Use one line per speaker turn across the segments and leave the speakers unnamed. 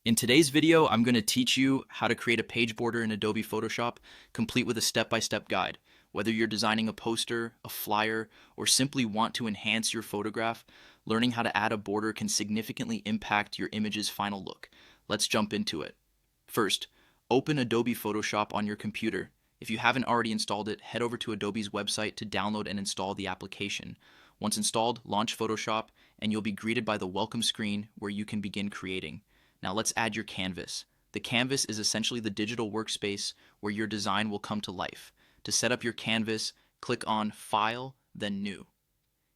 In today's video, I'm going to teach you how to create a page border in Adobe Photoshop, complete with a step-by-step guide. Whether you're designing a poster, a flyer, or simply want to enhance your photograph, learning how to add a border can significantly impact your image's final look. Let's jump into it. First, open Adobe Photoshop on your computer. If you haven't already installed it, head over to Adobe's website to download and install the application. Once installed, launch Photoshop, and you'll be greeted by the welcome screen where you can begin creating. Now let's add your canvas. The canvas is essentially the digital workspace where your design will come to life. To set up your canvas, click on File, then New.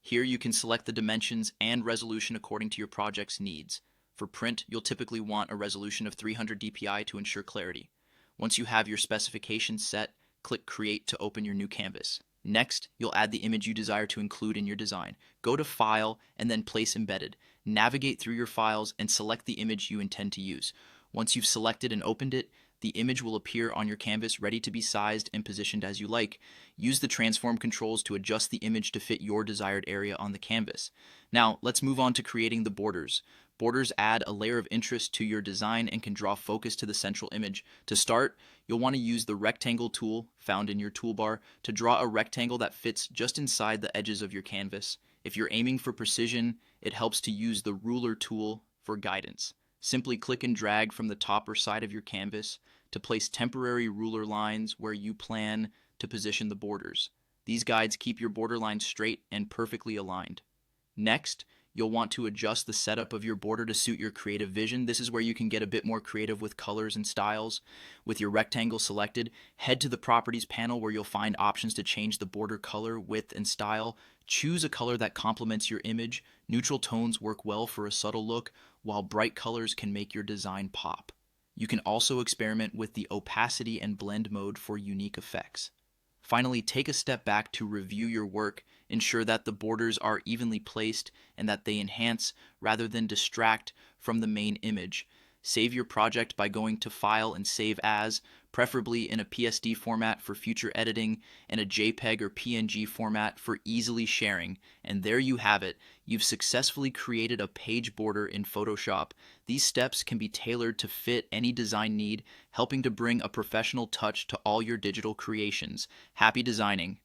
Here you can select the dimensions and resolution according to your project's needs. For print, you'll typically want a resolution of 300 dpi to ensure clarity. Once you have your specifications set, click Create to open your new canvas. Next, you'll add the image you desire to include in your design. Go to File and then Place Embedded. Navigate through your files and select the image you intend to use. Once you've selected and opened it, the image will appear on your canvas ready to be sized and positioned as you like. Use the transform controls to adjust the image to fit your desired area on the canvas. Now, let's move on to creating the borders. Borders add a layer of interest to your design and can draw focus to the central image. To start, you'll want to use the rectangle tool found in your toolbar to draw a rectangle that fits just inside the edges of your canvas. If you're aiming for precision, it helps to use the ruler tool for guidance. Simply click and drag from the top or side of your canvas to place temporary ruler lines where you plan to position the borders. These guides keep your border lines straight and perfectly aligned. Next, you'll want to adjust the setup of your border to suit your creative vision. This is where you can get a bit more creative with colors and styles. With your rectangle selected, head to the Properties panel where you'll find options to change the border color, width, and style. Choose a color that complements your image. Neutral tones work well for a subtle look, while bright colors can make your design pop. You can also experiment with the opacity and blend mode for unique effects. Finally, take a step back to review your work. Ensure that the borders are evenly placed and that they enhance rather than distract from the main image. Save your project by going to File and Save As, preferably in a PSD format for future editing and a JPEG or PNG format for easily sharing. And there you have it. You've successfully created a page border in Photoshop. These steps can be tailored to fit any design need, helping to bring a professional touch to all your digital creations. Happy designing!